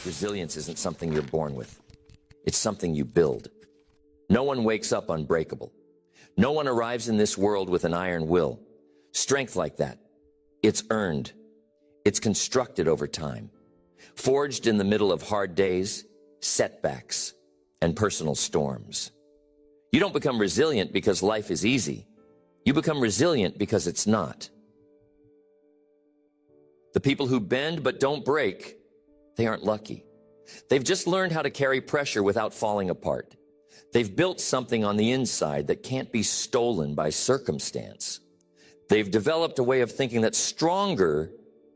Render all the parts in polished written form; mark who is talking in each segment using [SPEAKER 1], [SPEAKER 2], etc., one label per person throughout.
[SPEAKER 1] Resilience isn't something you're born with. It's something you build. No one wakes up unbreakable. No one arrives in this world with an iron will. Strength like that, it's earned. It's constructed over time. Forged in the middle of hard days, setbacks, and personal storms. You don't become resilient because life is easy. You become resilient because it's not. The people who bend but don't break, they aren't lucky. They've just learned how to carry pressure without falling apart. They've built something on the inside that can't be stolen by circumstance. They've developed a way of thinking that's stronger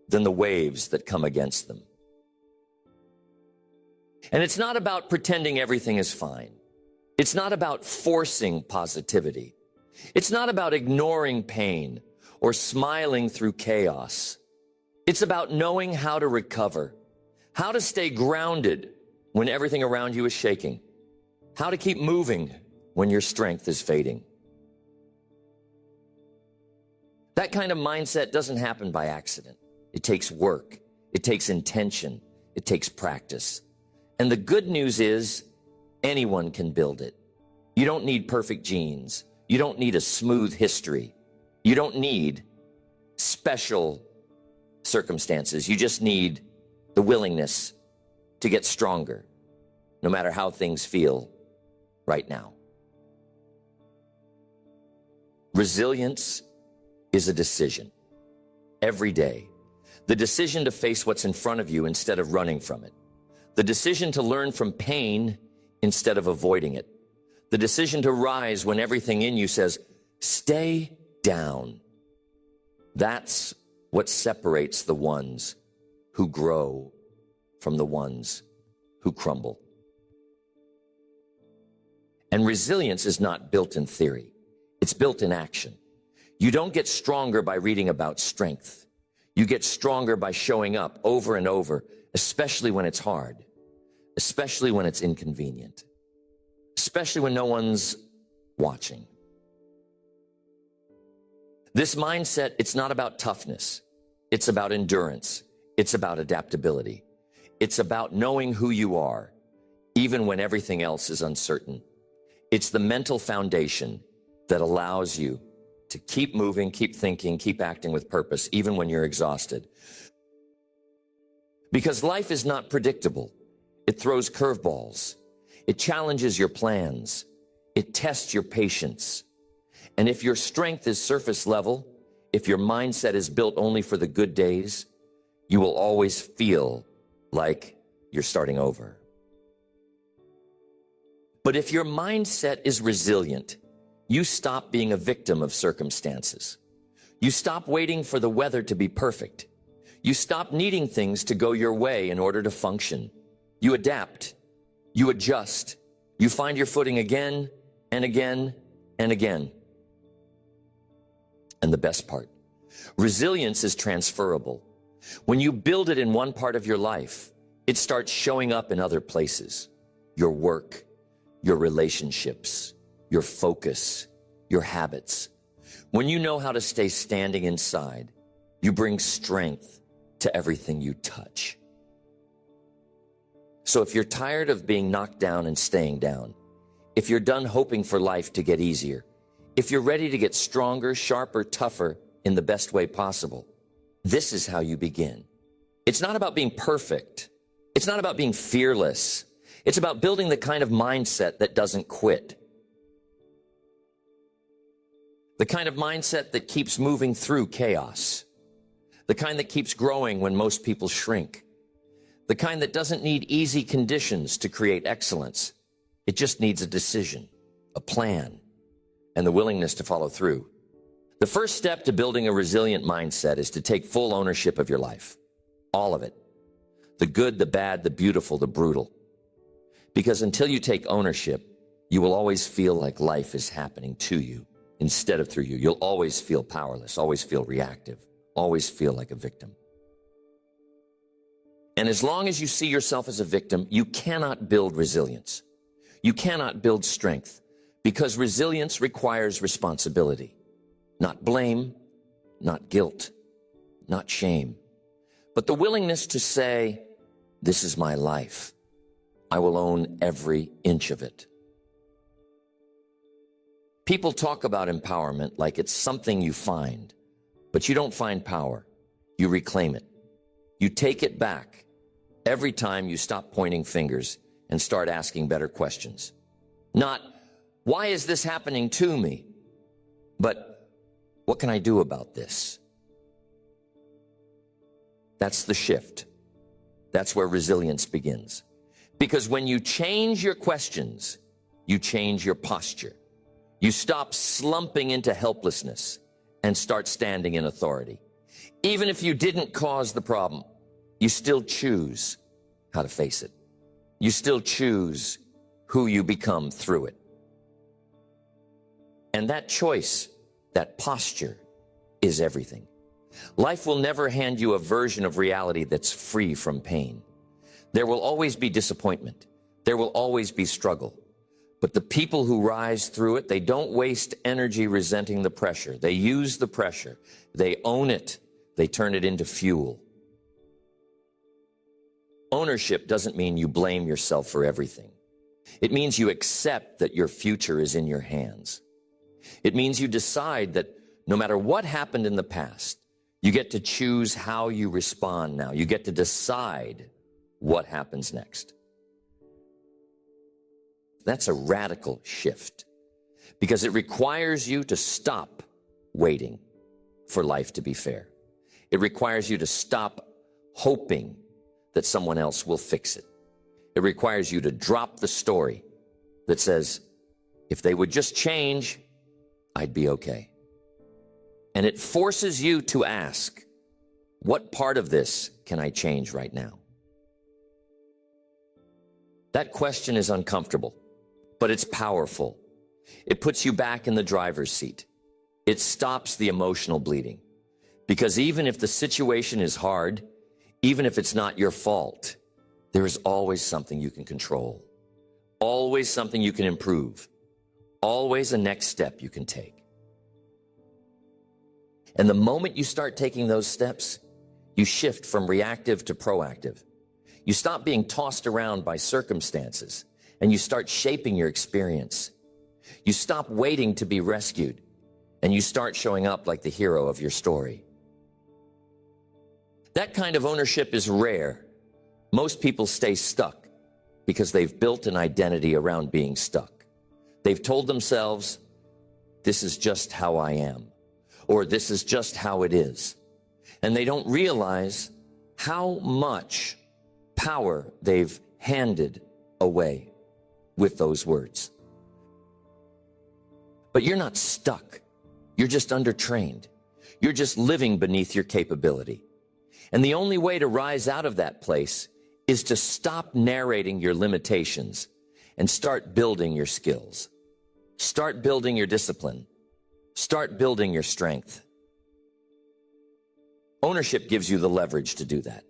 [SPEAKER 1] than the waves that come against them. And it's not about pretending everything is fine. It's not about forcing positivity. It's not about ignoring pain or smiling through chaos. It's about knowing how to recover, how to stay grounded when everything around you is shaking, how to keep moving when your strength is fading. That kind of mindset doesn't happen by accident. It takes work. It takes intention. It takes practice. And the good news is anyone can build it. You don't need perfect genes. You don't need a smooth history. You don't need special circumstances. You just need the willingness to get stronger, no matter how things feel right now. Resilience is a decision every day. The decision to face what's in front of you instead of running from it. The decision to learn from pain instead of avoiding it. The decision to rise when everything in you says, stay down. That's what separates the ones who grow from the ones who crumble. And resilience is not built in theory. It's built in action. You don't get stronger by reading about strength. You get stronger by showing up over and over, especially when it's hard, especially when it's inconvenient, especially when no one's watching. This mindset, it's not about toughness. It's about endurance. It's about adaptability. It's about knowing who you are, even when everything else is uncertain. It's the mental foundation that allows you to keep moving, keep thinking, keep acting with purpose, even when you're exhausted. Because life is not predictable. It throws curveballs. It challenges your plans. It tests your patience. And if your strength is surface level, if your mindset is built only for the good days, you will always feel like you're starting over. But if your mindset is resilient, you stop being a victim of circumstances. You stop waiting for the weather to be perfect. You stop needing things to go your way in order to function. You adapt. You adjust. You find your footing again and again and again. And the best part, resilience is transferable. When you build it in one part of your life, it starts showing up in other places. Your work, your relationships, your focus, your habits. When you know how to stay standing inside, you bring strength to everything you touch. So if you're tired of being knocked down and staying down, if you're done hoping for life to get easier, if you're ready to get stronger, sharper, tougher in the best way possible, this is how you begin. It's not about being perfect. It's not about being fearless. It's about building the kind of mindset that doesn't quit. The kind of mindset that keeps moving through chaos. The kind that keeps growing when most people shrink. The kind that doesn't need easy conditions to create excellence. It just needs a decision, a plan, and the willingness to follow through. The first step to building a resilient mindset is to take full ownership of your life. All of it. The good, the bad, the beautiful, the brutal. Because until you take ownership, you will always feel like life is happening to you instead of through you. You'll always feel powerless, always feel reactive, always feel like a victim. And as long as you see yourself as a victim, you cannot build resilience. You cannot build strength, because resilience requires responsibility. Not blame, not guilt, not shame, but the willingness to say, This is my life. I will own every inch of it. People talk about empowerment like it's something you find, but you don't find power. You reclaim it. You take it back every time you stop pointing fingers and start asking better questions. Not, why is this happening to me? But, what can I do about this? That's the shift. That's where resilience begins. Because when you change your questions, you change your posture. You stop slumping into helplessness and start standing in authority. Even if you didn't cause the problem, you still choose how to face it. You still choose who you become through it. And that choice, that posture, is everything. Life will never hand you a version of reality that's free from pain. There will always be disappointment. There will always be struggle. But the people who rise through it, they don't waste energy resenting the pressure. They use the pressure. They own it. They turn it into fuel. Ownership doesn't mean you blame yourself for everything. It means you accept that your future is in your hands. It means you decide that no matter what happened in the past, you get to choose how you respond now. You get to decide what happens next. That's a radical shift because it requires you to stop waiting for life to be fair. It requires you to stop hoping that someone else will fix it. It requires you to drop the story that says, if they would just change, I'd be okay. And it forces you to ask, what part of this can I change right now? That question is uncomfortable, but it's powerful. It puts you back in the driver's seat. It stops the emotional bleeding. Because even if the situation is hard, even if it's not your fault, there is always something you can control. Always something you can improve. Always a next step you can take. And the moment you start taking those steps, you shift from reactive to proactive. You stop being tossed around by circumstances, and you start shaping your experience. You stop waiting to be rescued, and you start showing up like the hero of your story. That kind of ownership is rare. Most people stay stuck because they've built an identity around being stuck. They've told themselves, this is just how I am, or this is just how it is. And they don't realize how much power they've handed away with those words. But you're not stuck. You're just undertrained. You're just living beneath your capability. And the only way to rise out of that place is to stop narrating your limitations and start building your skills. Start building your discipline. Start building your strength. Ownership gives you the leverage to do that.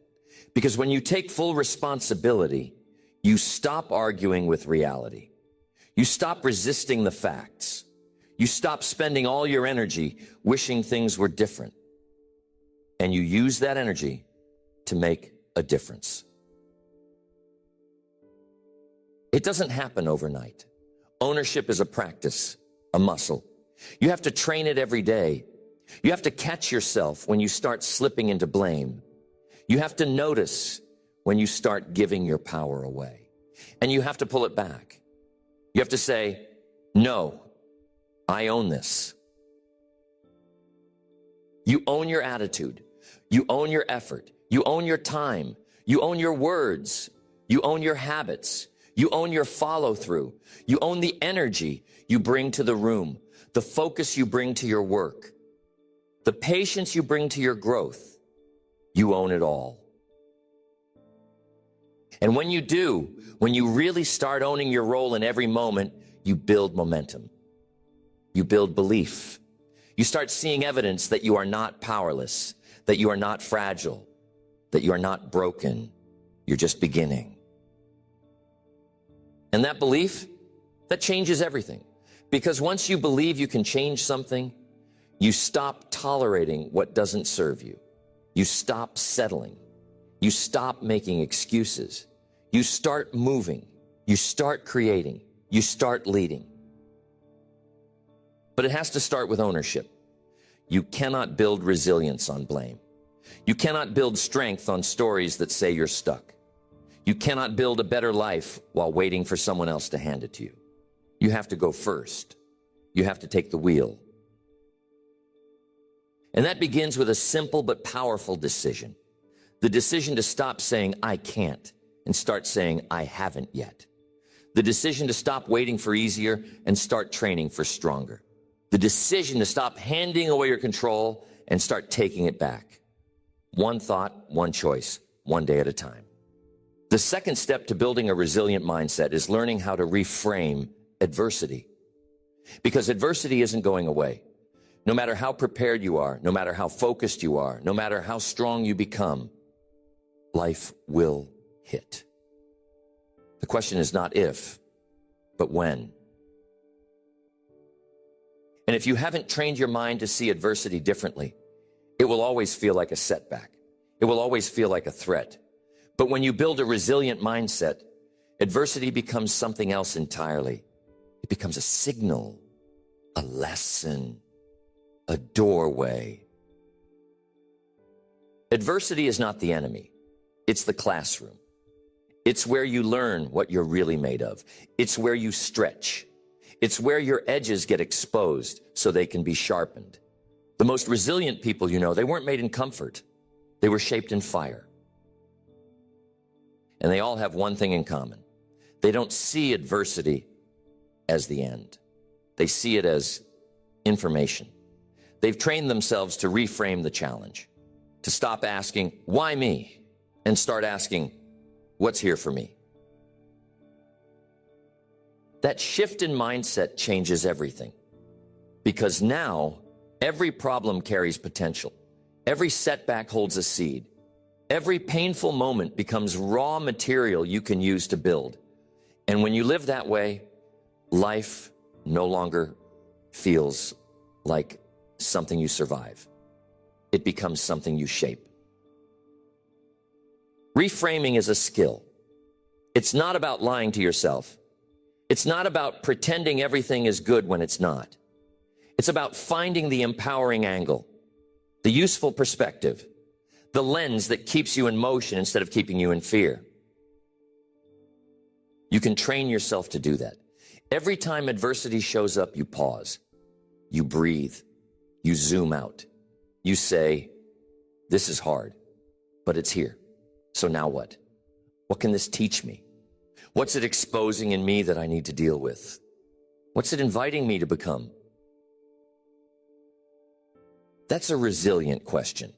[SPEAKER 1] Because when you take full responsibility, you stop arguing with reality. You stop resisting the facts. You stop spending all your energy wishing things were different. And you use that energy to make a difference. It doesn't happen overnight. Ownership is a practice, a muscle. You have to train it every day. You have to catch yourself when you start slipping into blame. You have to notice when you start giving your power away. And you have to pull it back. You have to say, no, I own this. You own your attitude. You own your effort. You own your time. You own your words. You own your habits. You own your follow-through. You own the energy you bring to the room, the focus you bring to your work, the patience you bring to your growth. You own it all. And when you do, when you really start owning your role in every moment, you build momentum. You build belief. You start seeing evidence that you are not powerless, that you are not fragile, that you are not broken. You're just beginning. And that belief, that changes everything. Because once you believe you can change something, you stop tolerating what doesn't serve you. You stop settling. You stop making excuses. You start moving. You start creating. You start leading. But it has to start with ownership. You cannot build resilience on blame. You cannot build strength on stories that say you're stuck. You cannot build a better life while waiting for someone else to hand it to you. You have to go first. You have to take the wheel. And that begins with a simple but powerful decision. The decision to stop saying, I can't, and start saying, I haven't yet. The decision to stop waiting for easier and start training for stronger. The decision to stop handing away your control and start taking it back. One thought, one choice, one day at a time. The second step to building a resilient mindset is learning how to reframe adversity. Because adversity isn't going away. No matter how prepared you are, no matter how focused you are, no matter how strong you become, life will hit. The question is not if, but when. And if you haven't trained your mind to see adversity differently, it will always feel like a setback. It will always feel like a threat. But when you build a resilient mindset, adversity becomes something else entirely. It becomes a signal, a lesson, a doorway. Adversity is not the enemy. It's the classroom. It's where you learn what you're really made of. It's where you stretch. It's where your edges get exposed so they can be sharpened. The most resilient people you know, they weren't made in comfort. They were shaped in fire. And they all have one thing in common. They don't see adversity as the end. They see it as information. They've trained themselves to reframe the challenge, to stop asking, why me? And start asking, what's here for me? That shift in mindset changes everything. Because now, every problem carries potential. Every setback holds a seed. Every painful moment becomes raw material you can use to build. And when you live that way, life no longer feels like something you survive. It becomes something you shape. Reframing is a skill. It's not about lying to yourself. It's not about pretending everything is good when it's not. It's about finding the empowering angle, the useful perspective, the lens that keeps you in motion instead of keeping you in fear. You can train yourself to do that. Every time adversity shows up, you pause, you breathe, you zoom out. You say, this is hard, but it's here. So now what? What can this teach me? What's it exposing in me that I need to deal with? What's it inviting me to become? That's a resilient question.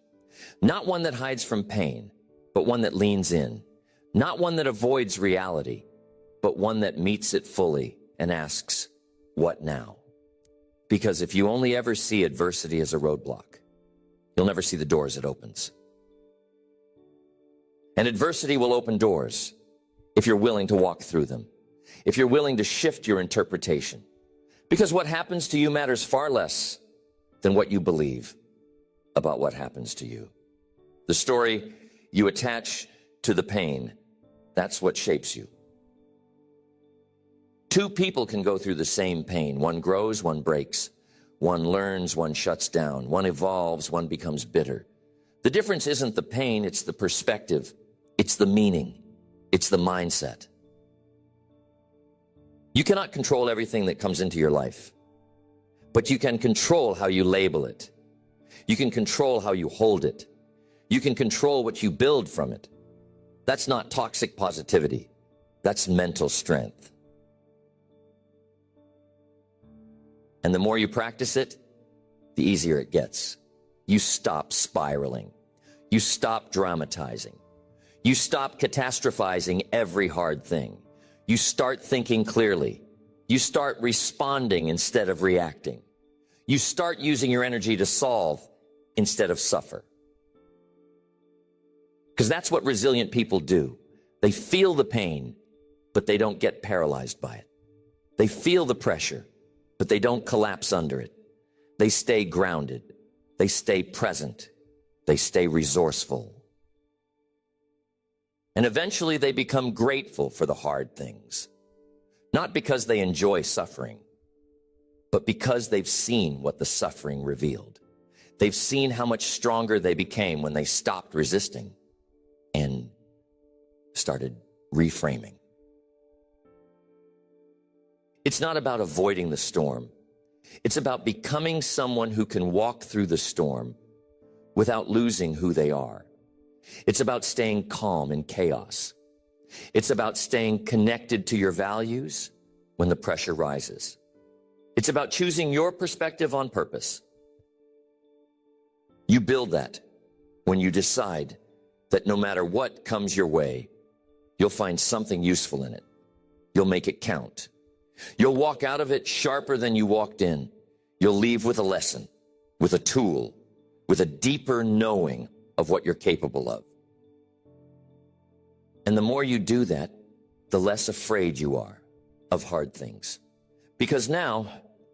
[SPEAKER 1] Not one that hides from pain, but one that leans in. Not one that avoids reality, but one that meets it fully and asks, what now? Because if you only ever see adversity as a roadblock, you'll never see the doors it opens. And adversity will open doors if you're willing to walk through them, if you're willing to shift your interpretation. Because what happens to you matters far less than what you believe about what happens to you. The story you attach to the pain, that's what shapes you. Two people can go through the same pain. One grows, one breaks. One learns, one shuts down. One evolves, one becomes bitter. The difference isn't the pain, it's the perspective. It's the meaning. It's the mindset. You cannot control everything that comes into your life, but you can control how you label it. You can control how you hold it. You can control what you build from it. That's not toxic positivity. That's mental strength. And the more you practice it, the easier it gets. You stop spiraling. You stop dramatizing. You stop catastrophizing every hard thing. You start thinking clearly. You start responding instead of reacting. You start using your energy to solve instead of suffer. Because that's what resilient people do. They feel the pain, but they don't get paralyzed by it. They feel the pressure, but they don't collapse under it. They stay grounded. They stay present. They stay resourceful. And eventually they become grateful for the hard things, not because they enjoy suffering, but because they've seen what the suffering revealed. They've seen how much stronger they became when they stopped resisting and started reframing. It's not about avoiding the storm. It's about becoming someone who can walk through the storm without losing who they are. It's about staying calm in chaos. It's about staying connected to your values when the pressure rises. It's about choosing your perspective on purpose. You build that when you decide that no matter what comes your way, you'll find something useful in it. You'll make it count. You'll walk out of it sharper than you walked in. You'll leave with a lesson, with a tool, with a deeper knowing of what you're capable of. And the more you do that, the less afraid you are of hard things. Because now,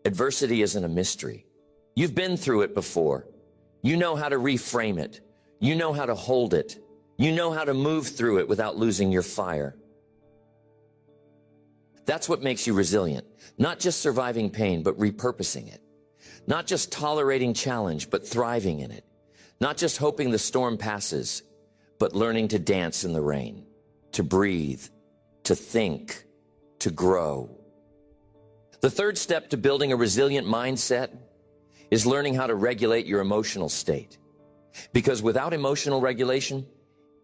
[SPEAKER 1] adversity isn't a mystery. You've been through it before. You know how to reframe it. You know how to hold it. You know how to move through it without losing your fire. That's what makes you resilient. Not just surviving pain, but repurposing it. Not just tolerating challenge, but thriving in it. Not just hoping the storm passes, but learning to dance in the rain, to breathe, to think, to grow. The third step to building a resilient mindset is learning how to regulate your emotional state. Because without emotional regulation,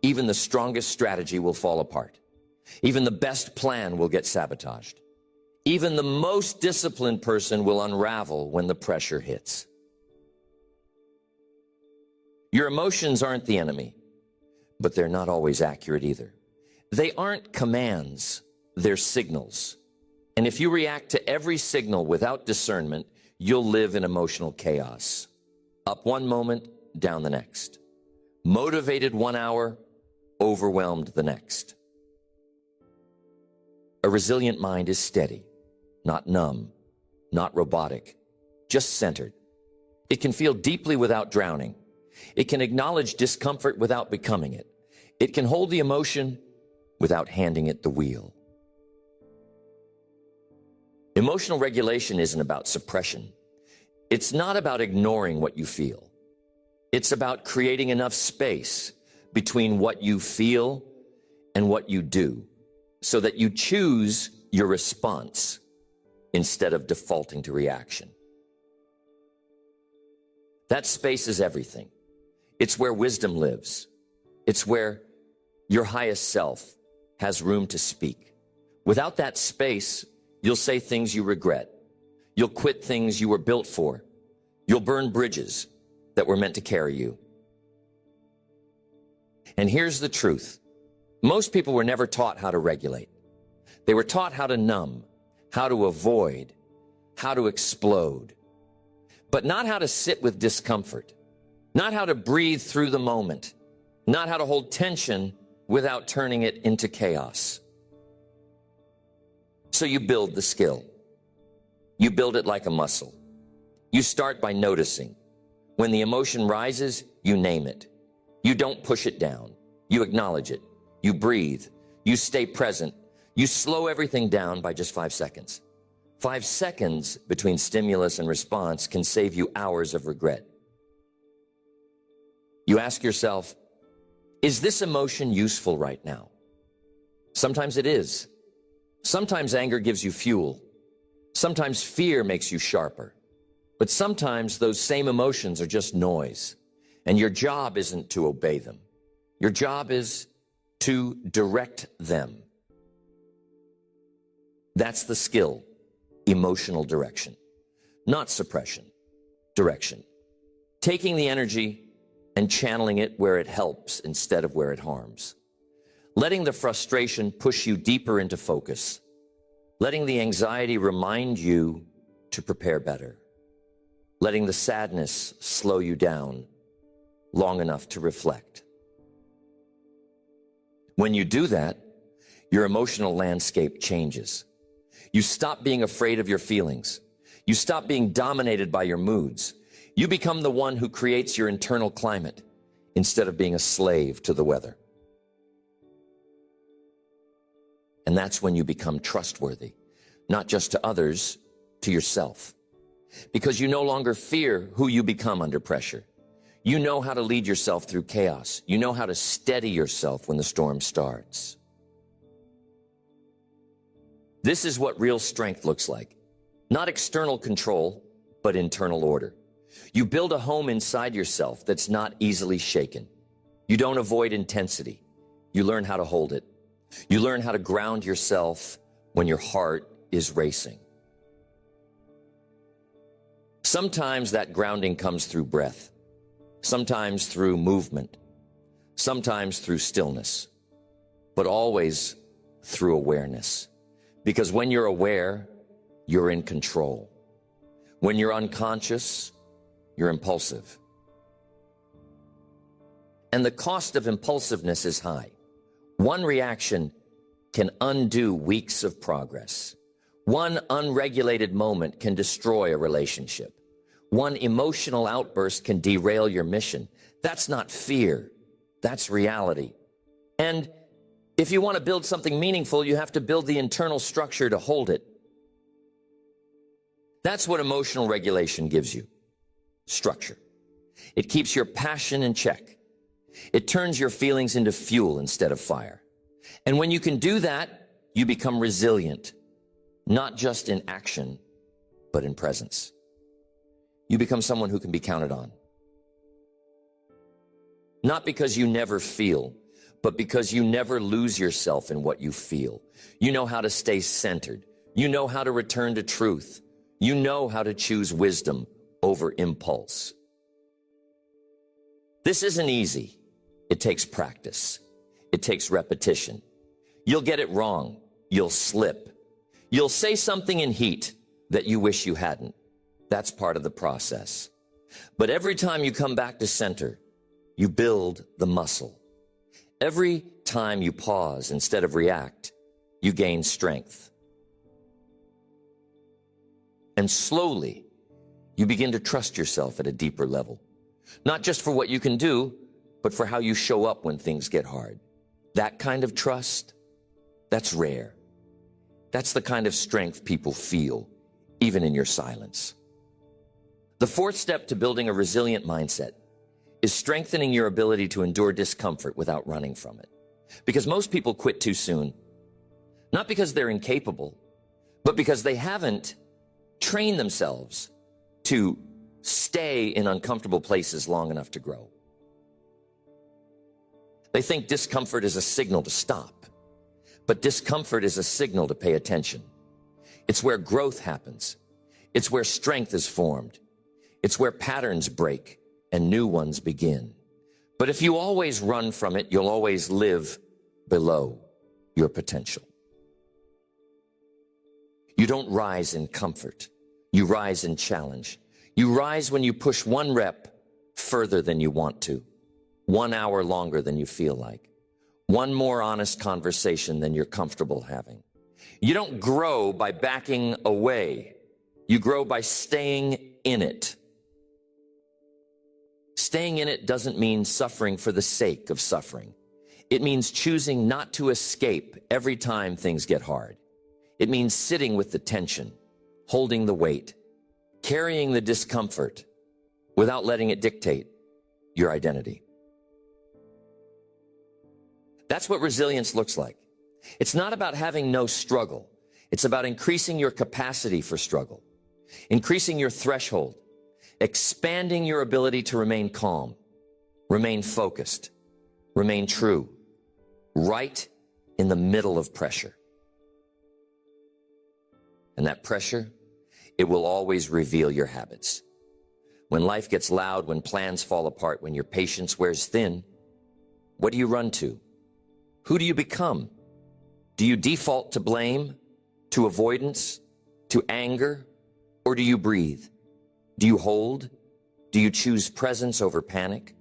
[SPEAKER 1] even the strongest strategy will fall apart. Even the best plan will get sabotaged. Even the most disciplined person will unravel when the pressure hits. Your emotions aren't the enemy, but they're not always accurate either. They aren't commands, they're signals. And if you react to every signal without discernment, you'll live in emotional chaos. Up one moment, down the next. Motivated 1 hour, overwhelmed the next. A resilient mind is steady, not numb, not robotic, just centered. It can feel deeply without drowning. It can acknowledge discomfort without becoming it. It can hold the emotion without handing it the wheel. Emotional regulation isn't about suppression. It's not about ignoring what you feel. It's about creating enough space between what you feel and what you do, so that you choose your response instead of defaulting to reaction. That space is everything. It's where wisdom lives. It's where your highest self has room to speak. Without that space, you'll say things you regret. You'll quit things you were built for. You'll burn bridges that were meant to carry you. And here's the truth. Most people were never taught how to regulate. They were taught how to numb, how to avoid, how to explode, but not how to sit with discomfort, not how to breathe through the moment, not how to hold tension without turning it into chaos. So you build the skill. You build it like a muscle. You start by noticing. When the emotion rises, you name it. You don't push it down. You acknowledge it. You breathe. You stay present. You slow everything down by just 5 seconds. 5 seconds between stimulus and response can save you hours of regret. You ask yourself, is this emotion useful right now? Sometimes it is. Sometimes anger gives you fuel. Sometimes fear makes you sharper. But sometimes those same emotions are just noise. And your job isn't to obey them. Your job is to direct them. That's the skill, emotional direction. Not suppression, direction. Taking the energy and channeling it where it helps instead of where it harms. Letting the frustration push you deeper into focus. Letting the anxiety remind you to prepare better. Letting the sadness slow you down long enough to reflect. When you do that, your emotional landscape changes. You stop being afraid of your feelings. You stop being dominated by your moods. You become the one who creates your internal climate instead of being a slave to the weather. And that's when you become trustworthy, not just to others, to yourself. Because you no longer fear who you become under pressure. You know how to lead yourself through chaos. You know how to steady yourself when the storm starts. This is what real strength looks like. Not external control, but internal order. You build a home inside yourself that's not easily shaken. You don't avoid intensity. You learn how to hold it. You learn how to ground yourself when your heart is racing. Sometimes that grounding comes through breath. Sometimes through movement. Sometimes through stillness. But always through awareness. Because when you're aware, you're in control. When you're unconscious, you're impulsive. And the cost of impulsiveness is high. One reaction can undo weeks of progress. One unregulated moment can destroy a relationship. One emotional outburst can derail your mission. That's not fear. That's reality. And if you want to build something meaningful, you have to build the internal structure to hold it. That's what emotional regulation gives you. Structure. It keeps your passion in check. It turns your feelings into fuel instead of fire. And when you can do that, you become resilient, not just in action, but in presence. You become someone who can be counted on. Not because you never feel, but because you never lose yourself in what you feel. You know how to stay centered. You know how to return to truth. You know how to choose wisdom over impulse. This isn't easy. It takes practice. It takes repetition. You'll get it wrong. You'll slip. You'll say something in heat that you wish you hadn't. That's part of the process. But every time you come back to center, you build the muscle. Every time you pause instead of react, you gain strength. And slowly, you begin to trust yourself at a deeper level. Not just for what you can do, but for how you show up when things get hard. That kind of trust, that's rare. That's the kind of strength people feel, even in your silence. The fourth step to building a resilient mindset is strengthening your ability to endure discomfort without running from it. Because most people quit too soon, not because they're incapable, but because they haven't trained themselves to stay in uncomfortable places long enough to grow. They think discomfort is a signal to stop, but discomfort is a signal to pay attention. It's where growth happens. It's where strength is formed. It's where patterns break and new ones begin. But if you always run from it, you'll always live below your potential. You don't rise in comfort. You rise in challenge. You rise when you push one rep further than you want to, 1 hour longer than you feel like, one more honest conversation than you're comfortable having. You don't grow by backing away. You grow by staying in it. Staying in it doesn't mean suffering for the sake of suffering. It means choosing not to escape every time things get hard. It means sitting with the tension, holding the weight, carrying the discomfort without letting it dictate your identity. That's what resilience looks like. It's not about having no struggle. It's about increasing your capacity for struggle, increasing your threshold, expanding your ability to remain calm, remain focused, remain true, right in the middle of pressure. And that pressure, it will always reveal your habits. When life gets loud, when plans fall apart, when your patience wears thin, what do you run to? Who do you become? Do you default to blame, to avoidance, to anger, or do you breathe? Do you hold? Do you choose presence over panic?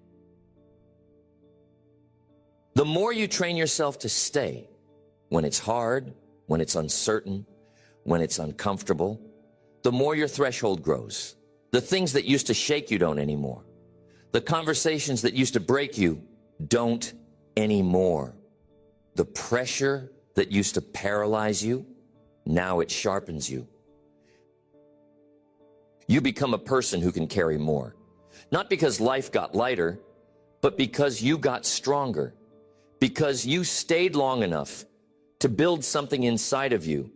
[SPEAKER 1] The more you train yourself to stay, when it's hard, when it's uncertain, when it's uncomfortable, the more your threshold grows. The things that used to shake you don't anymore. The conversations that used to break you don't anymore. The pressure that used to paralyze you, now it sharpens you. You become a person who can carry more. Not because life got lighter, but because you got stronger. Because you stayed long enough to build something inside of you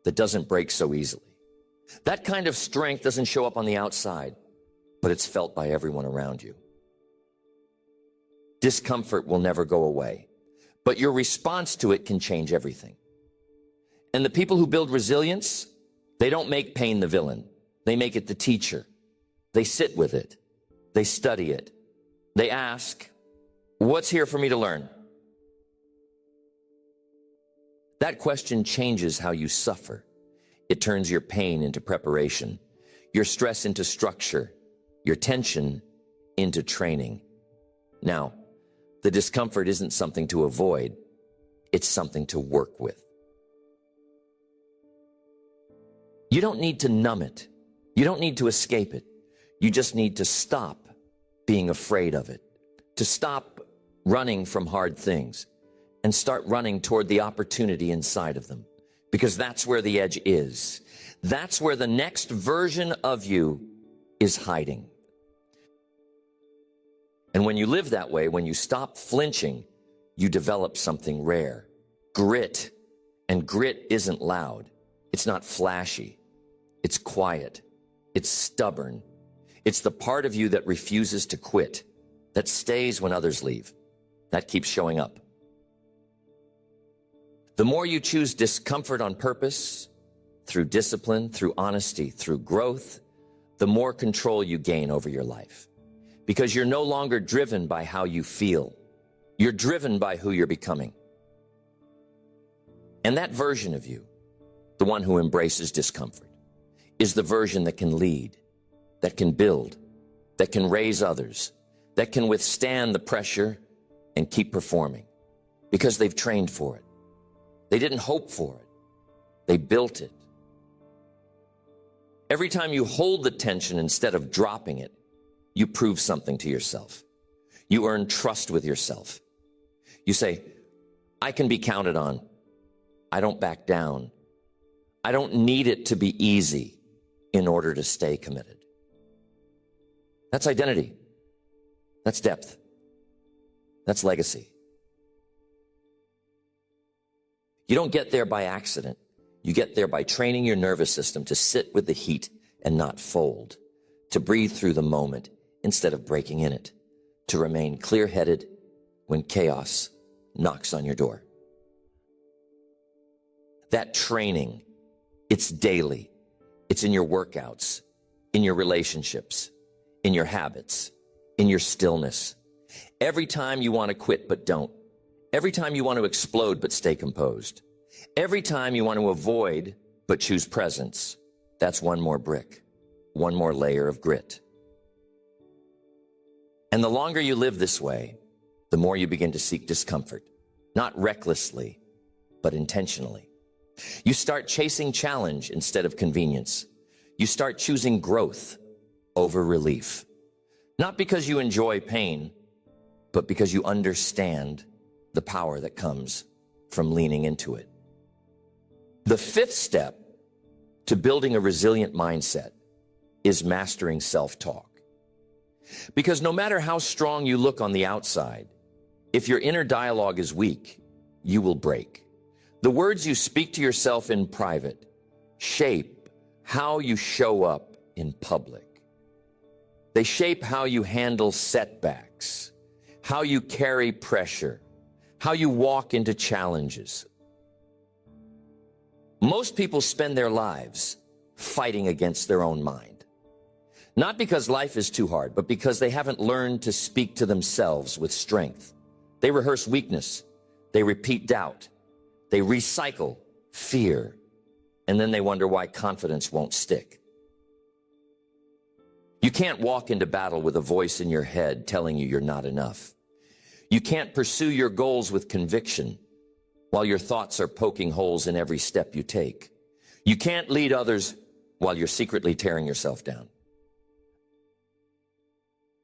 [SPEAKER 1] that doesn't break so easily. That kind of strength doesn't show up on the outside, but it's felt by everyone around you. Discomfort will never go away, but your response to it can change everything. And the people who build resilience, they don't make pain the villain. They make it the teacher. They sit with it. They study it. They ask, what's here for me to learn? That question changes how you suffer. It turns your pain into preparation, your stress into structure, your tension into training. Now, the discomfort isn't something to avoid. It's something to work with. You don't need to numb it. You don't need to escape it. You just need to stop being afraid of it, to stop running from hard things and start running toward the opportunity inside of them, because that's where the edge is. That's where the next version of you is hiding. And when you live that way, when you stop flinching, you develop something rare, grit. And grit isn't loud. It's not flashy. It's quiet. It's stubborn. It's the part of you that refuses to quit, that stays when others leave, that keeps showing up. The more you choose discomfort on purpose, through discipline, through honesty, through growth, the more control you gain over your life. Because you're no longer driven by how you feel. You're driven by who you're becoming. And that version of you, the one who embraces discomfort, is the version that can lead, that can build, that can raise others, that can withstand the pressure and keep performing. Because they've trained for it. They didn't hope for it. They built it. Every time you hold the tension instead of dropping it, you prove something to yourself. You earn trust with yourself. You say, I can be counted on. I don't back down. I don't need it to be easy in order to stay committed. That's identity. That's depth. That's legacy. You don't get there by accident. You get there by training your nervous system to sit with the heat and not fold, to breathe through the moment instead of breaking in it, to remain clear-headed when chaos knocks on your door. That training, it's daily. It's in your workouts, in your relationships, in your habits, in your stillness. Every time you want to quit but don't. Every time you want to explode but stay composed. Every time you want to avoid but choose presence. That's one more brick, one more layer of grit. And the longer you live this way, the more you begin to seek discomfort, not recklessly, but intentionally. You start chasing challenge instead of convenience. You start choosing growth over relief. Not because you enjoy pain, but because you understand the power that comes from leaning into it. The fifth step to building a resilient mindset is mastering self-talk. Because no matter how strong you look on the outside, if your inner dialogue is weak, you will break. The words you speak to yourself in private shape how you show up in public. They shape how you handle setbacks, how you carry pressure, how you walk into challenges. Most people spend their lives fighting against their own mind. Not because life is too hard, but because they haven't learned to speak to themselves with strength. They rehearse weakness. They repeat doubt. They recycle fear. And then they wonder why confidence won't stick. You can't walk into battle with a voice in your head telling you you're not enough. You can't pursue your goals with conviction while your thoughts are poking holes in every step you take. You can't lead others while you're secretly tearing yourself down.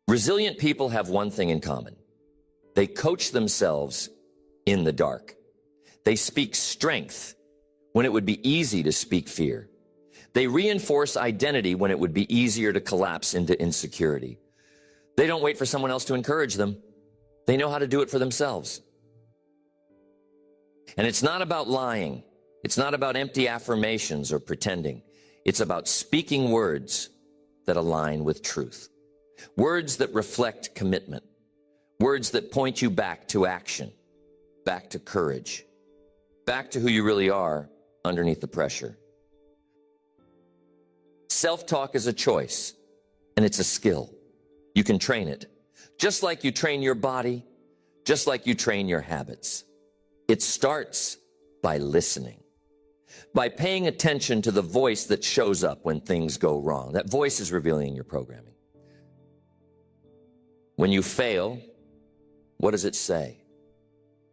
[SPEAKER 1] Resilient people have one thing in common. They coach themselves in the dark. They speak strength when it would be easy to speak fear. They reinforce identity when it would be easier to collapse into insecurity. They don't wait for someone else to encourage them. They know how to do it for themselves. And it's not about lying. It's not about empty affirmations or pretending. It's about speaking words that align with truth. Words that reflect commitment. Words that point you back to action, back to courage, back to who you really are underneath the pressure. Self-talk is a choice, and it's a skill. You can train it, just like you train your body, just like you train your habits. It starts by listening, by paying attention to the voice that shows up when things go wrong. That voice is revealing your programming. When you fail, what does it say?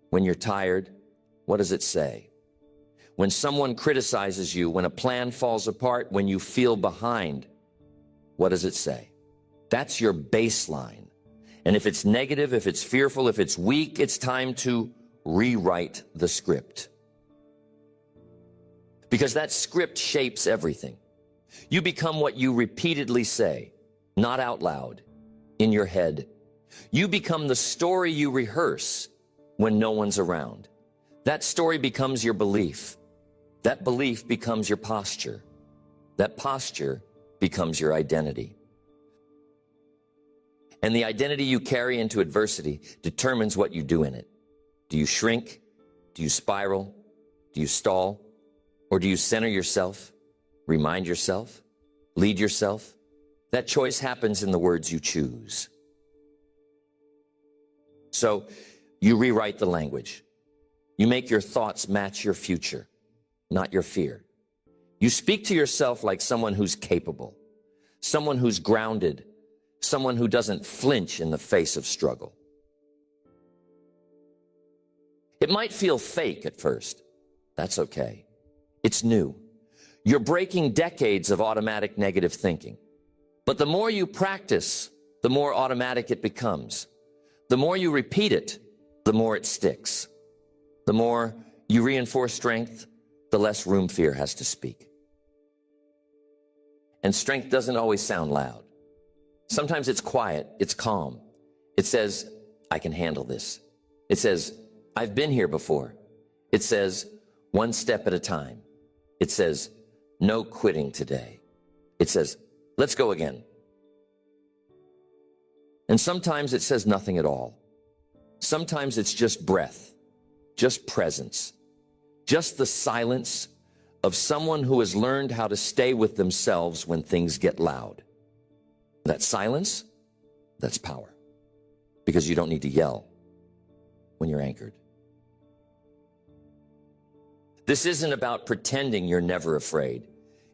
[SPEAKER 1] When you're tired, what does it say? When someone criticizes you, when a plan falls apart, when you feel behind, what does it say? That's your baseline. And if it's negative, if it's fearful, if it's weak, it's time to rewrite the script. Because that script shapes everything. You become what you repeatedly say, not out loud, in your head. You become the story you rehearse when no one's around. That story becomes your belief. That belief becomes your posture. That posture becomes your identity. And the identity you carry into adversity determines what you do in it. Do you shrink? Do you spiral? Do you stall? Or do you center yourself, remind yourself, lead yourself? That choice happens in the words you choose. So you rewrite the language. You make your thoughts match your future, not your fear. You speak to yourself like someone who's capable, someone who's grounded, someone who doesn't flinch in the face of struggle. It might feel fake at first. That's okay. It's new. You're breaking decades of automatic negative thinking. But the more you practice, the more automatic it becomes. The more you repeat it, the more it sticks. The more you reinforce strength, the less room fear has to speak. And strength doesn't always sound loud. Sometimes it's quiet, it's calm. It says, I can handle this. It says, I've been here before. It says, one step at a time. It says, no quitting today. It says, let's go again. And sometimes it says nothing at all. Sometimes it's just breath, just presence, just the silence of someone who has learned how to stay with themselves when things get loud. That silence, that's power, because you don't need to yell when you're anchored. This isn't about pretending you're never afraid.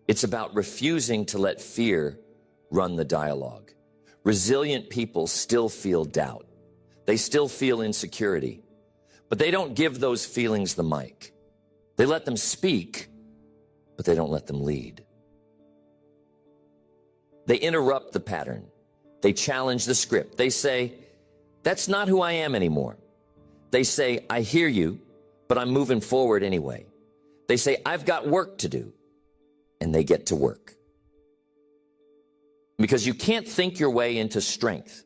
[SPEAKER 1] It's about refusing to let fear run the dialogue. Resilient people still feel doubt. They still feel insecurity, but they don't give those feelings the mic. They let them speak, but they don't let them lead. They interrupt the pattern. They challenge the script. They say, that's not who I am anymore. They say, I hear you, but I'm moving forward anyway. They say, I've got work to do, and they get to work. Because you can't think your way into strength,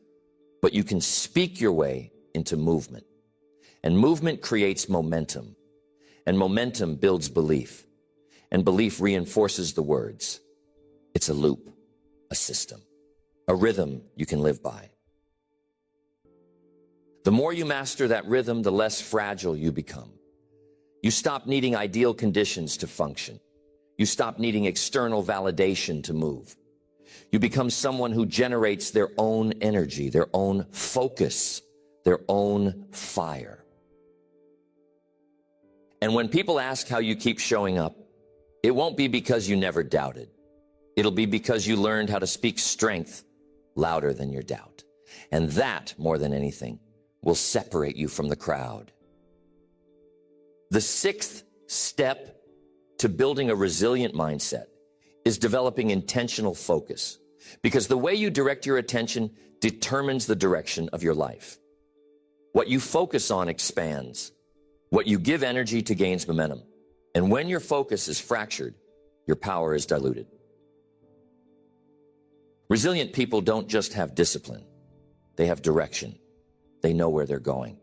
[SPEAKER 1] but you can speak your way into movement. And movement creates momentum, and momentum builds belief, and belief reinforces the words. It's a loop, a system, a rhythm you can live by. The more you master that rhythm, the less fragile you become. You stop needing ideal conditions to function. You stop needing external validation to move. You become someone who generates their own energy, their own focus, their own fire. And when people ask how you keep showing up, it won't be because you never doubted. It'll be because you learned how to speak strength louder than your doubt. And that, more than anything, will separate you from the crowd. The sixth step to building a resilient mindset is developing intentional focus, because the way you direct your attention determines the direction of your life. What you focus on expands. What you give energy to gains momentum. And when your focus is fractured, your power is diluted. Resilient people don't just have discipline. They have direction. They know where they're going.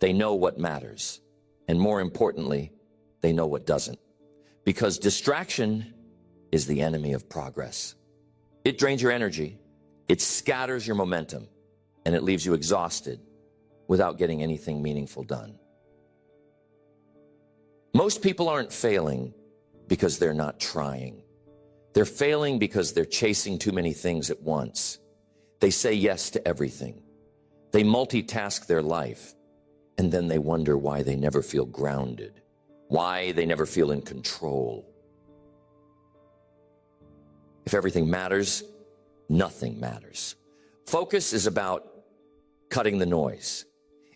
[SPEAKER 1] They know what matters. And more importantly, they know what doesn't. Because distraction is the enemy of progress. It drains your energy, it scatters your momentum, and it leaves you exhausted without getting anything meaningful done. Most people aren't failing because they're not trying. They're failing because they're chasing too many things at once. They say yes to everything. They multitask their life, and then they wonder why they never feel grounded, why they never feel in control. If everything matters, nothing matters. Focus is about cutting the noise.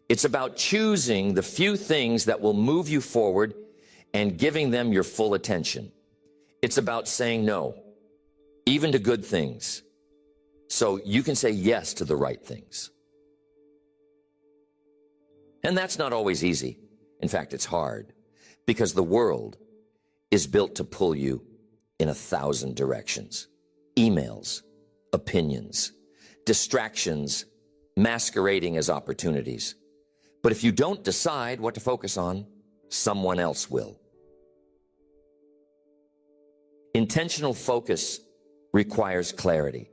[SPEAKER 1] It's about choosing the few things that will move you forward and giving them your full attention. It's about saying no, even to good things, so you can say yes to the right things. And that's not always easy. In fact, it's hard, because the world is built to pull you in 1,000 directions. Emails, opinions, distractions masquerading as opportunities. But if you don't decide what to focus on, someone else will. Intentional focus requires clarity.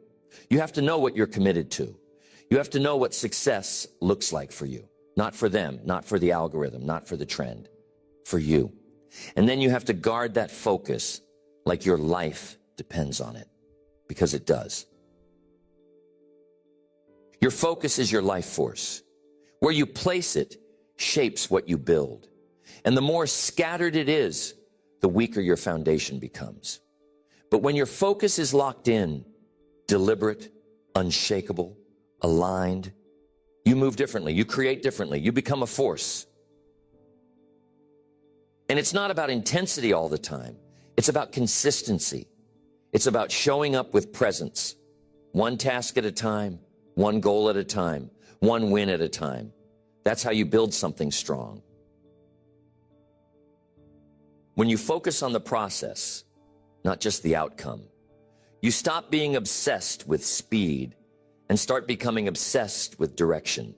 [SPEAKER 1] You have to know what you're committed to. You have to know what success looks like for you. Not for them, not for the algorithm, not for the trend, for you. And then you have to guard that focus like your life depends on it, because it does. Your focus is your life force. Where you place it shapes what you build. And the more scattered it is, the weaker your foundation becomes. But when your focus is locked in, deliberate, unshakable, aligned, you move differently, you create differently, you become a force. And it's not about intensity all the time. It's about consistency. It's about showing up with presence, one task at a time, one goal at a time, one win at a time. That's how you build something strong. When you focus on the process, not just the outcome, you stop being obsessed with speed and start becoming obsessed with direction.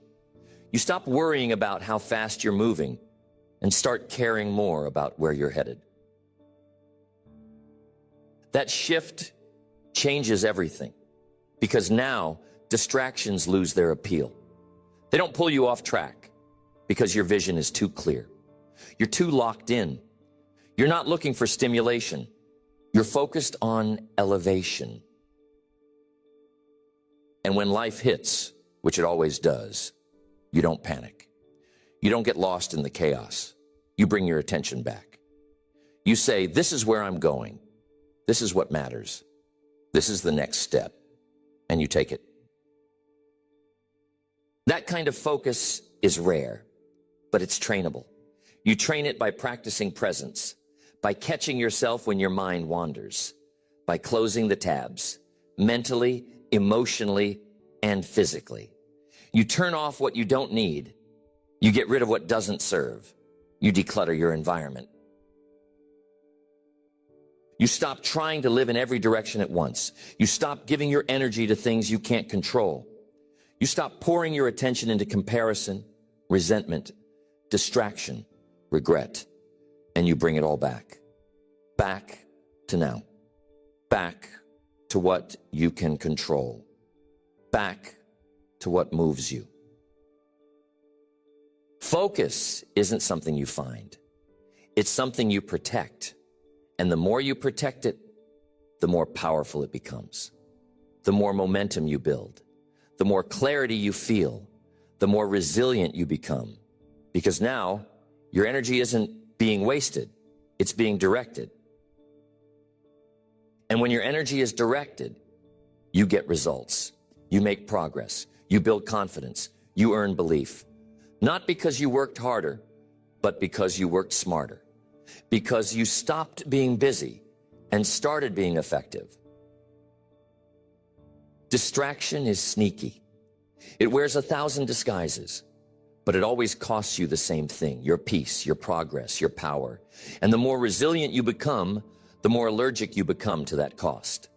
[SPEAKER 1] You stop worrying about how fast you're moving and start caring more about where you're headed. That shift changes everything, because now distractions lose their appeal. They don't pull you off track because your vision is too clear. You're too locked in. You're not looking for stimulation. You're focused on elevation. And when life hits, which it always does, you don't panic. You don't get lost in the chaos. You bring your attention back. You say, this is where I'm going. This is what matters. This is the next step. And you take it. That kind of focus is rare, but it's trainable. You train it by practicing presence, by catching yourself when your mind wanders, by closing the tabs, mentally, emotionally, and physically. You turn off what you don't need. You get rid of what doesn't serve. You declutter your environment. You stop trying to live in every direction at once. You stop giving your energy to things you can't control. You stop pouring your attention into comparison, resentment, distraction, regret, and you bring it all back. Back to now. Back to what you can control. Back to what moves you. Focus isn't something you find. It's something you protect. And the more you protect it, the more powerful it becomes. The more momentum you build. The more clarity you feel. The more resilient you become. Because now, your energy isn't being wasted. It's being directed. And when your energy is directed, you get results. You make progress. You build confidence. You earn belief. Not because you worked harder, but because you worked smarter. Because you stopped being busy and started being effective. Distraction is sneaky. It wears 1,000 disguises. but it always costs you the same thing: your peace, your progress, your power. And the more resilient you become, the more allergic you become to that cost.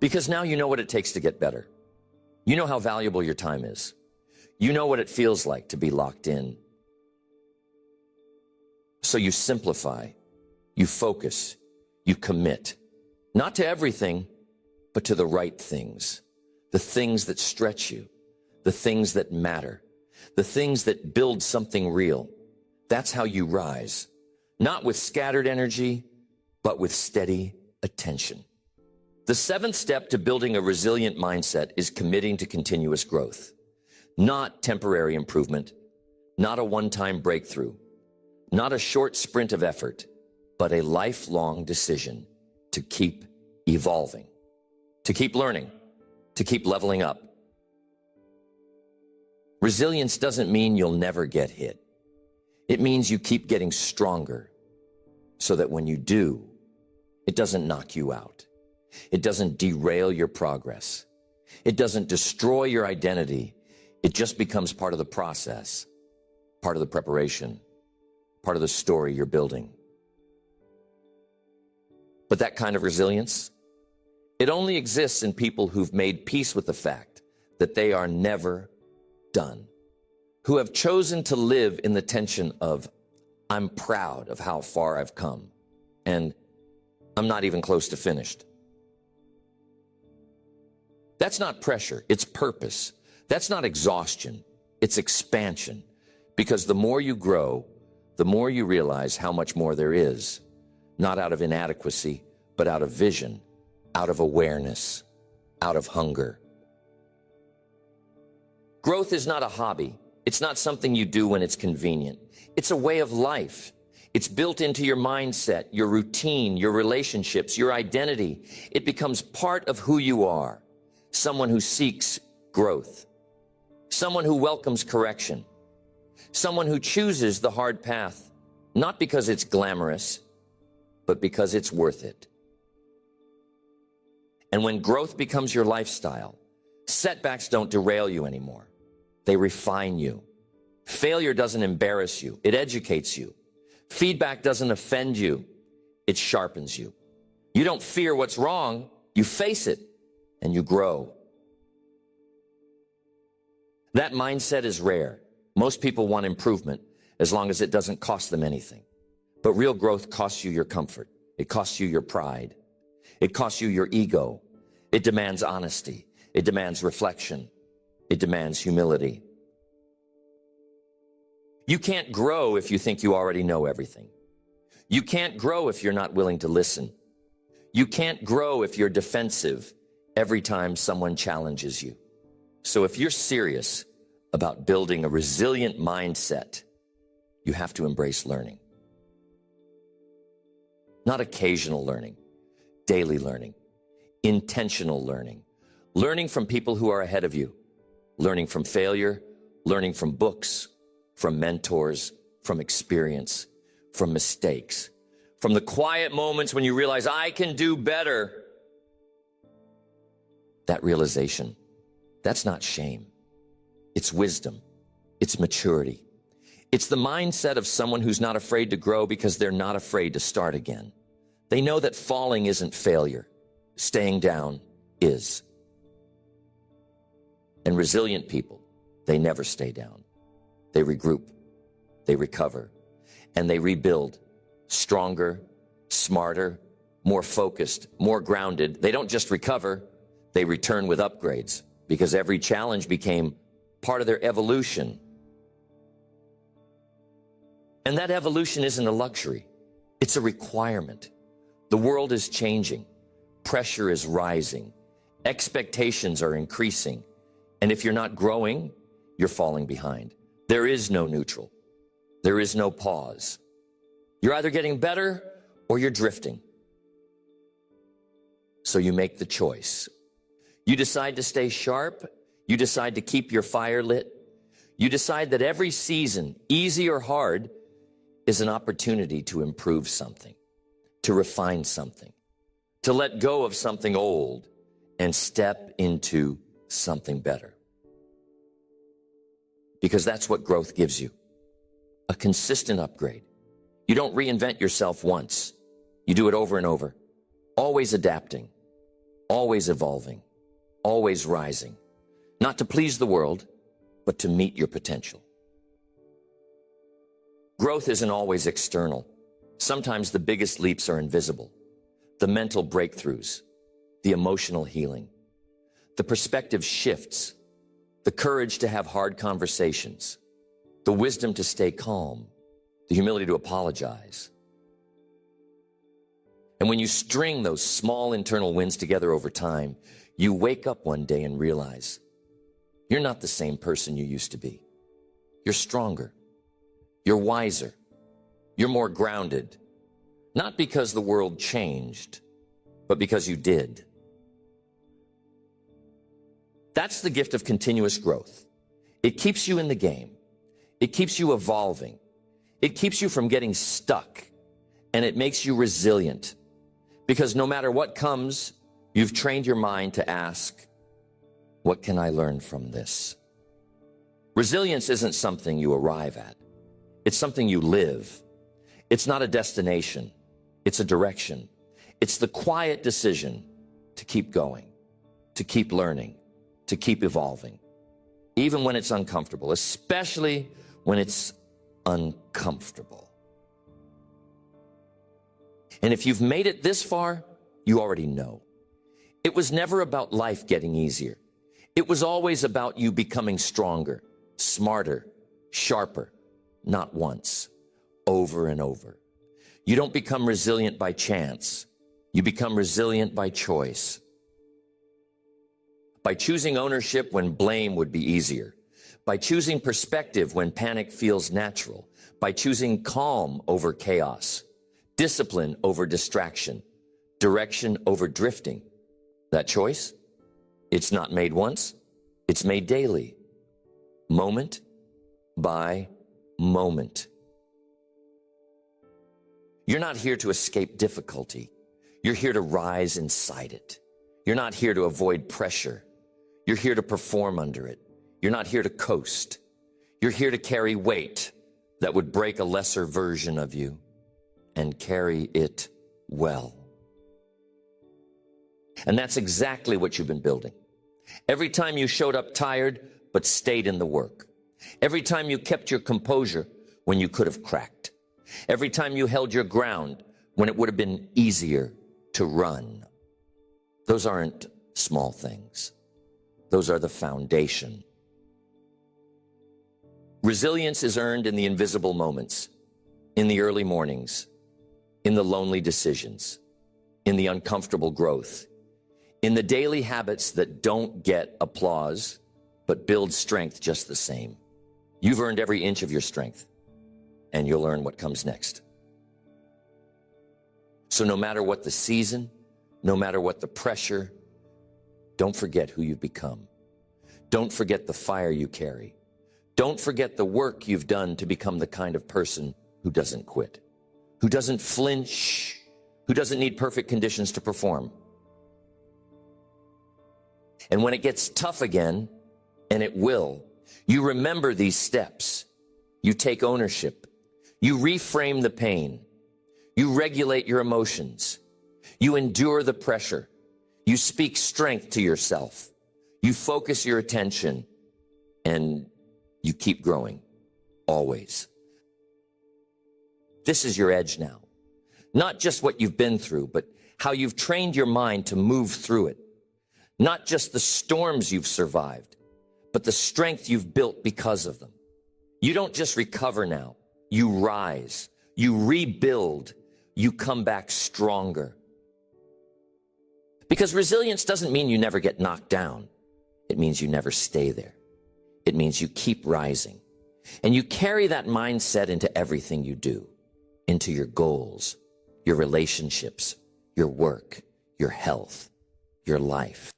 [SPEAKER 1] Because now you know what it takes to get better. You know how valuable your time is. You know what it feels like to be locked in. So you simplify, you focus, you commit. Not to everything, but to the right things. The things that stretch you, the things that matter, the things that build something real. That's how you rise. Not with scattered energy, but with steady attention. The seventh step to building a resilient mindset is committing to continuous growth. Not temporary improvement, not a one-time breakthrough, not a short sprint of effort, but a lifelong decision to keep evolving, to keep learning, to keep leveling up. Resilience doesn't mean you'll never get hit. It means you keep getting stronger so that when you do, it doesn't knock you out. It doesn't derail your progress. It doesn't destroy your identity. It just becomes part of the process, part of the preparation, part of the story you're building. But that kind of resilience, it only exists in people who've made peace with the fact that they are never done, who have chosen to live in the tension of, I'm proud of how far I've come, and I'm not even close to finished. That's not pressure, it's purpose. That's not exhaustion, it's expansion. Because the more you grow, the more you realize how much more there is, not out of inadequacy, but out of vision, out of awareness, out of hunger. Growth is not a hobby. It's not something you do when it's convenient. It's a way of life. It's built into your mindset, your routine, your relationships, your identity. It becomes part of who you are. Someone who seeks growth. Someone who welcomes correction. Someone who chooses the hard path, not because it's glamorous, but because it's worth it. And when growth becomes your lifestyle, setbacks don't derail you anymore. They refine you. Failure doesn't embarrass you. It educates you. Feedback doesn't offend you. It sharpens you. You don't fear what's wrong. You face it and you grow. That mindset is rare. Most people want improvement as long as it doesn't cost them anything. But real growth costs you your comfort. It costs you your pride. It costs you your ego. It demands honesty. It demands reflection. It demands humility. You can't grow if you think you already know everything. You can't grow if you're not willing to listen. You can't grow if you're defensive every time someone challenges you. So if you're serious about building a resilient mindset, you have to embrace learning. Not occasional learning, daily learning, intentional learning, learning from people who are ahead of you, learning from failure, learning from books, from mentors, from experience, from mistakes, from the quiet moments when you realize, I can do better. That realization, that's not shame. It's wisdom. It's maturity. It's the mindset of someone who's not afraid to grow because they're not afraid to start again. They know that falling isn't failure. Staying down is. And resilient people, they never stay down. They regroup, they recover, and they rebuild stronger, smarter, more focused, more grounded. They don't just recover, they return with upgrades because every challenge became part of their evolution. And that evolution isn't a luxury, it's a requirement. The world is changing, pressure is rising, expectations are increasing, and if you're not growing, you're falling behind. There is no neutral. There is no pause. You're either getting better or you're drifting. So you make the choice. You decide to stay sharp. You decide to keep your fire lit. You decide that every season, easy or hard, is an opportunity to improve something, to refine something, to let go of something old and step into something better. because that's what growth gives you. A consistent upgrade. You don't reinvent yourself once. You do it over and over, always adapting, always evolving, always rising, not to please the world, but to meet your potential. Growth isn't always external. Sometimes the biggest leaps are invisible. The mental breakthroughs, the emotional healing, the perspective shifts, the courage to have hard conversations, the wisdom to stay calm, the humility to apologize. And when you string those small internal wins together over time, you wake up one day and realize you're not the same person you used to be. You're stronger. You're wiser. You're more grounded. Not because the world changed, but because you did. That's the gift of continuous growth. It keeps you in the game. It keeps you evolving. It keeps you from getting stuck, and it makes you resilient. Because no matter what comes, you've trained your mind to ask, what can I learn from this? Resilience isn't something you arrive at. It's something you live. It's not a destination. It's a direction. It's the quiet decision to keep going, to keep learning, to keep evolving, even when it's uncomfortable, especially when it's uncomfortable. And if you've made it this far, you already know. It was never about life getting easier. It was always about you becoming stronger, smarter, sharper, not once, over and over. You don't become resilient by chance. You become resilient by choice. By choosing ownership when blame would be easier. By choosing perspective when panic feels natural. By choosing calm over chaos. Discipline over distraction. Direction over drifting. That choice? It's not made once. It's made daily. Moment by moment. You're not here to escape difficulty. You're here to rise inside it. You're not here to avoid pressure. You're here to perform under it. You're not here to coast. You're here to carry weight that would break a lesser version of you and carry it well. And that's exactly what you've been building. Every time you showed up tired, but stayed in the work. Every time you kept your composure when you could have cracked. Every time you held your ground when it would have been easier to run. Those aren't small things. Those are the foundation. Resilience is earned in the invisible moments, in the early mornings, in the lonely decisions, in the uncomfortable growth, in the daily habits that don't get applause, but build strength just the same. You've earned every inch of your strength, and you'll learn what comes next. So no matter what the season, no matter what the pressure, don't forget who you've become. Don't forget the fire you carry. Don't forget the work you've done to become the kind of person who doesn't quit, who doesn't flinch, who doesn't need perfect conditions to perform. And when it gets tough again, and it will, you remember these steps. You take ownership. You reframe the pain. You regulate your emotions. You endure the pressure. You speak strength to yourself. You focus your attention, and you keep growing, always. This is your edge now. Not just what you've been through, but how you've trained your mind to move through it. Not just the storms you've survived, but the strength you've built because of them. You don't just recover now. You rise. You rebuild. You come back stronger. Because resilience doesn't mean you never get knocked down. It means you never stay there. It means you keep rising. And you carry that mindset into everything you do, into your goals, your relationships, your work, your health, your life.